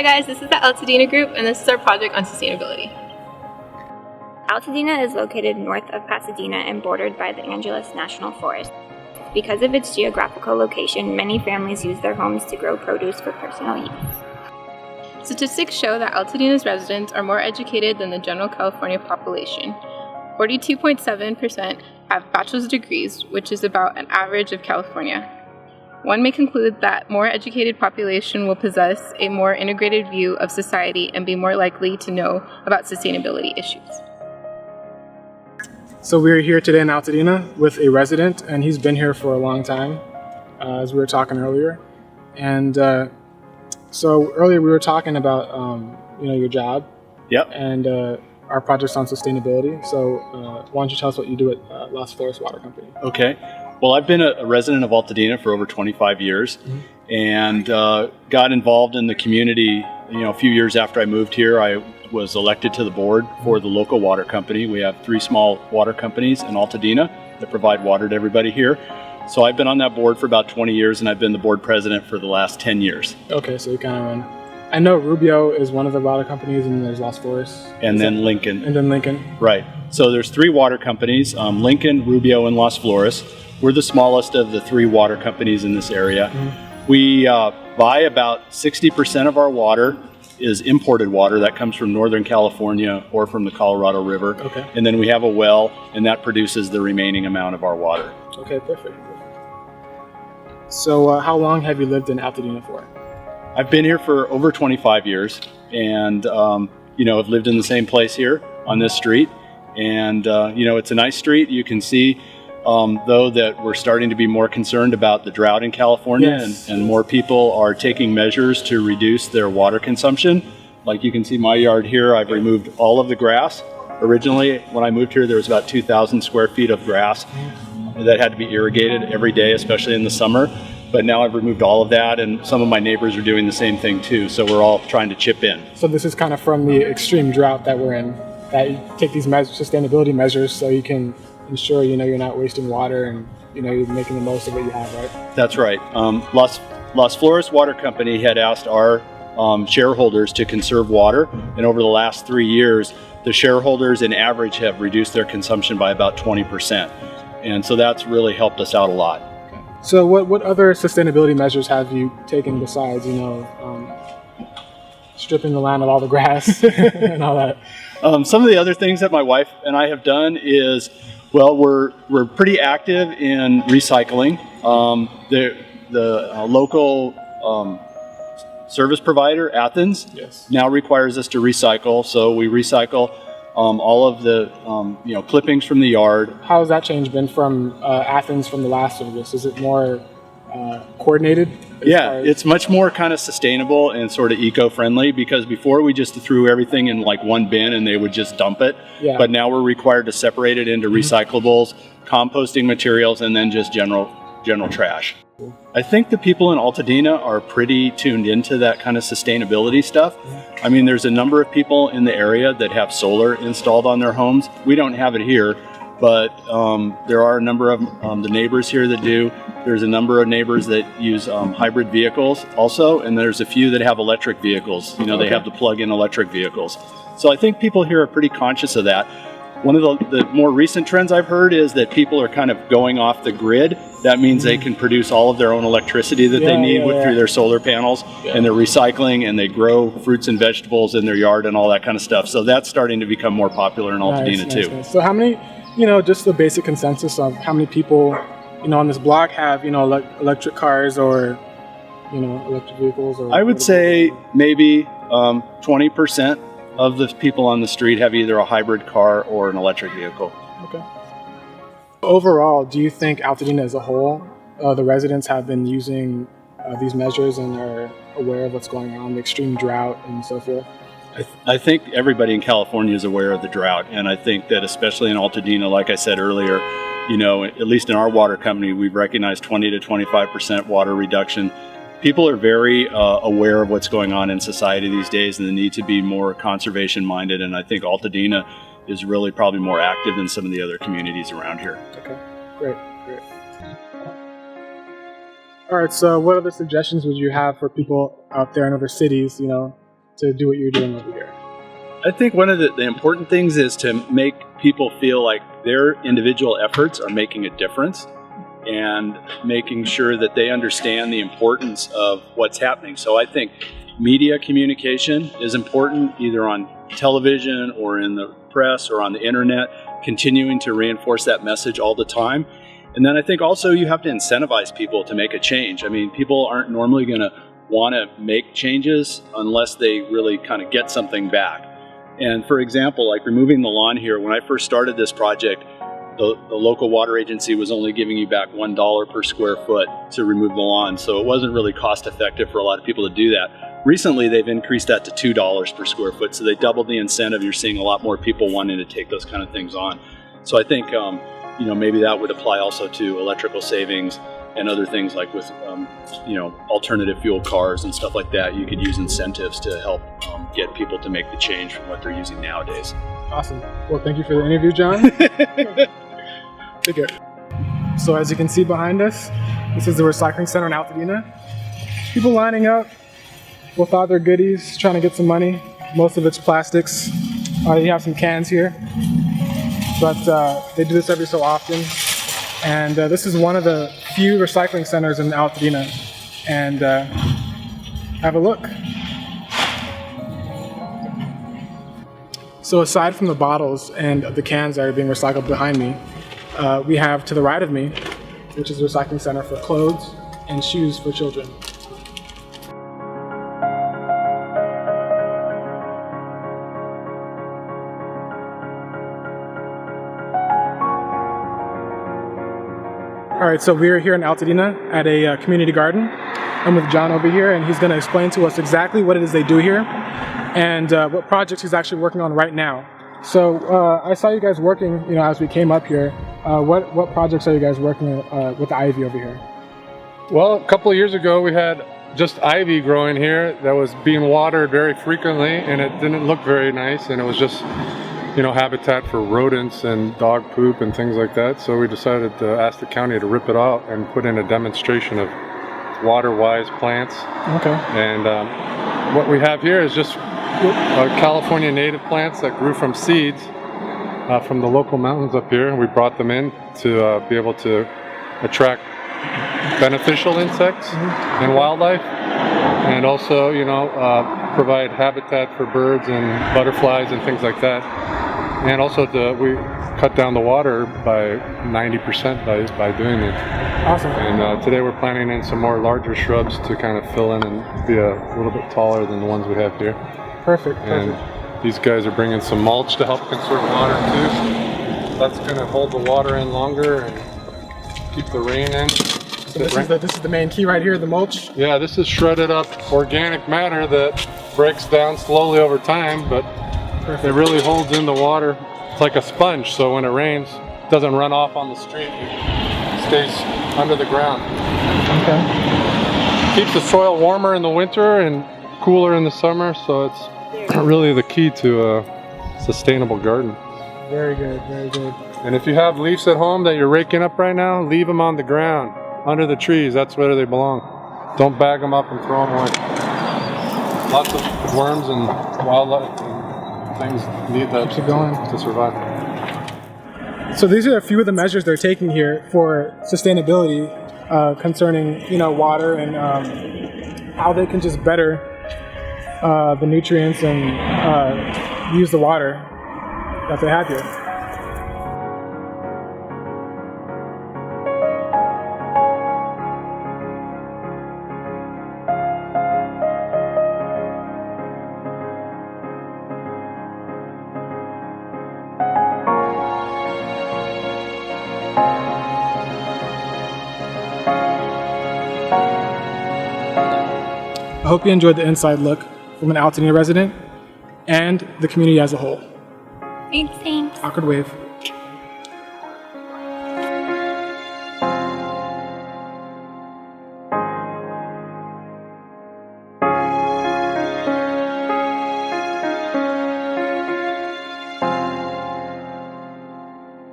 Hi guys, this is the Altadena group and this is our project on sustainability. Altadena is located north of Pasadena and bordered by the Angeles National Forest. Because of its geographical location, many families use their homes to grow produce for personal use. Statistics show that Altadena's residents are more educated than the general California population. 42.7% have bachelor's degrees, which is about an average of California. One may conclude that more educated population will possess a more integrated view of society and be more likely to know about sustainability issues. So we're here today in Altadena with a resident, and he's been here for a long time, as we were talking earlier. And so earlier we were talking about your job. Yep. And our projects on sustainability. So why don't you tell us what you do at Las Flores Water Company? Okay. Well, I've been a resident of Altadena for over 25 years, and got involved in the community. A few years after I moved here, I was elected to the board for the local water company. We have 3 small water companies in Altadena that provide water to everybody here. So I've been on that board for about 20 years, and I've been the board president for the last 10 years. Okay, so you kind of run. I know Rubio is one of the water companies, and there's Las Flores. And then Lincoln. And then Lincoln. Right. So there's 3 water companies, Lincoln, Rubio, and Las Flores. We're the smallest of the 3 water companies in this area. We buy about 60% of our water is imported water that comes from Northern California or from the Colorado River. Okay. And then we have a well, and that produces the remaining amount of our water. Okay, perfect. So how long have you lived in Altadena for? I've been here for over 25 years, and I've lived in the same place here on this street. And it's a nice street. You can see though that we're starting to be more concerned about the drought in California. Yes. And more people are taking measures to reduce their water consumption. Like you can see my yard here, I've removed all of the grass. Originally, when I moved here, there was about 2,000 square feet of grass that had to be irrigated every day, especially in the summer. But now I've removed all of that, and some of my neighbors are doing the same thing too. So we're all trying to chip in. So this is kind of from the extreme drought that we're in, that you take these sustainability measures so you can ensure you're not wasting water and you're making the most of what you have, right? That's right. Las Flores Water Company had asked our shareholders to conserve water, and over the last 3 years, the shareholders in average have reduced their consumption by about 20%, and so that's really helped us out a lot. So what other sustainability measures have you taken besides stripping the land of all the grass and all that? Some of the other things that my wife and I have done is, well, we're pretty active in recycling. The local service provider, Athens, yes, now requires us to recycle. So we recycle all of the clippings from the yard. How has that change been from Athens from the last service? Is it more coordinated? Yeah, it's much more kind of sustainable and sort of eco-friendly, because before we just threw everything in like one bin and they would just dump it. Yeah. But now we're required to separate it into recyclables, composting materials, and then just general trash. I think the people in Altadena are pretty tuned into that kind of sustainability stuff. I mean, there's a number of people in the area that have solar installed on their homes. We don't have it here, but there are a number of the neighbors here that do. There's a number of neighbors that use hybrid vehicles also, and there's a few that have electric vehicles. They have the plug-in electric vehicles. So I think people here are pretty conscious of that. One of the more recent trends I've heard is that people are kind of going off the grid. That means they can produce all of their own electricity that they need through their solar panels, and they're recycling, and they grow fruits and vegetables in their yard and all that kind of stuff. So that's starting to become more popular in Altadena too. Nice. So how many, just the basic consensus of how many people, on this block have, electric cars or, electric vehicles? Or I would say maybe 20% of the people on the street have either a hybrid car or an electric vehicle. Okay. Overall, do you think Altadena as a whole, the residents have been using these measures and are aware of what's going on, the extreme drought and so forth? I think everybody in California is aware of the drought, and I think that especially in Altadena, like I said earlier, at least in our water company, we've recognized 20 to 25% water reduction. People are very aware of what's going on in society these days and the need to be more conservation minded, and I think Altadena is really probably more active than some of the other communities around here. Okay, great. All right, so what other suggestions would you have for people out there in other cities, to do what you're doing over here? I think one of the important things is to make people feel like their individual efforts are making a difference, and making sure that they understand the importance of what's happening. So I think media communication is important, either on television or in the press or on the internet, continuing to reinforce that message all the time. And then I think also you have to incentivize people to make a change. I mean, people aren't normally going to want to make changes unless they really kind of get something back. And for example, like removing the lawn here, when I first started this project, the local water agency was only giving you back $1 per square foot to remove the lawn. So it wasn't really cost effective for a lot of people to do that. Recently, they've increased that to $2 per square foot. So they doubled the incentive. You're seeing a lot more people wanting to take those kind of things on. So I think, maybe that would apply also to electrical savings and other things like with, alternative fuel cars and stuff like that. You could use incentives to help get people to make the change from what they're using nowadays. Awesome. Well, thank you for the interview, John. Take care. So as you can see behind us, this is the recycling center in Altadena. People lining up with all their goodies, trying to get some money. Most of it's plastics. You have some cans here. But they do this every so often. And this is one of the few recycling centers in Altadena. And have a look. So aside from the bottles and the cans that are being recycled behind me, we have to the right of me, which is a recycling center for clothes and shoes for children. All right, so we're here in Altadena at a community garden. I'm with John over here, and he's going to explain to us exactly what it is they do here and what projects he's actually working on right now. So I saw you guys working, as we came up here. What projects are you guys working with the ivy over here? Well, a couple of years ago, we had just ivy growing here that was being watered very frequently, and it didn't look very nice, and it was just habitat for rodents and dog poop and things like that. So we decided to ask the county to rip it out and put in a demonstration of water-wise plants. Okay. And what we have here is just California native plants that grew from seeds from the local mountains up here. We brought them in to be able to attract beneficial insects and wildlife, and also provide habitat for birds and butterflies and things like that. And also we cut down the water by 90% by doing this. Awesome. And today we're planting in some more larger shrubs to kind of fill in and be a little bit taller than the ones we have here. Perfect. And these guys are bringing some mulch to help conserve water too. That's going to hold the water in longer and keep the rain in. So this is the main key right here, the mulch? Yeah, this is shredded up organic matter that breaks down slowly over time, but it really holds in the water. It's like a sponge, so when it rains, it doesn't run off on the street. It stays under the ground. Okay. Keeps the soil warmer in the winter and cooler in the summer, so it's really the key to a sustainable garden. Very good, very good. And if you have leaves at home that you're raking up right now, leave them on the ground, under the trees. That's where they belong. Don't bag them up and throw them away. Lots of worms and wildlife and things need that to survive. So these are a few of the measures they're taking here for sustainability concerning, water and how they can just better the nutrients and use the water that they have here. I hope you enjoyed the inside look from an Altadena resident and the community as a whole. Thanks. Awkward wave.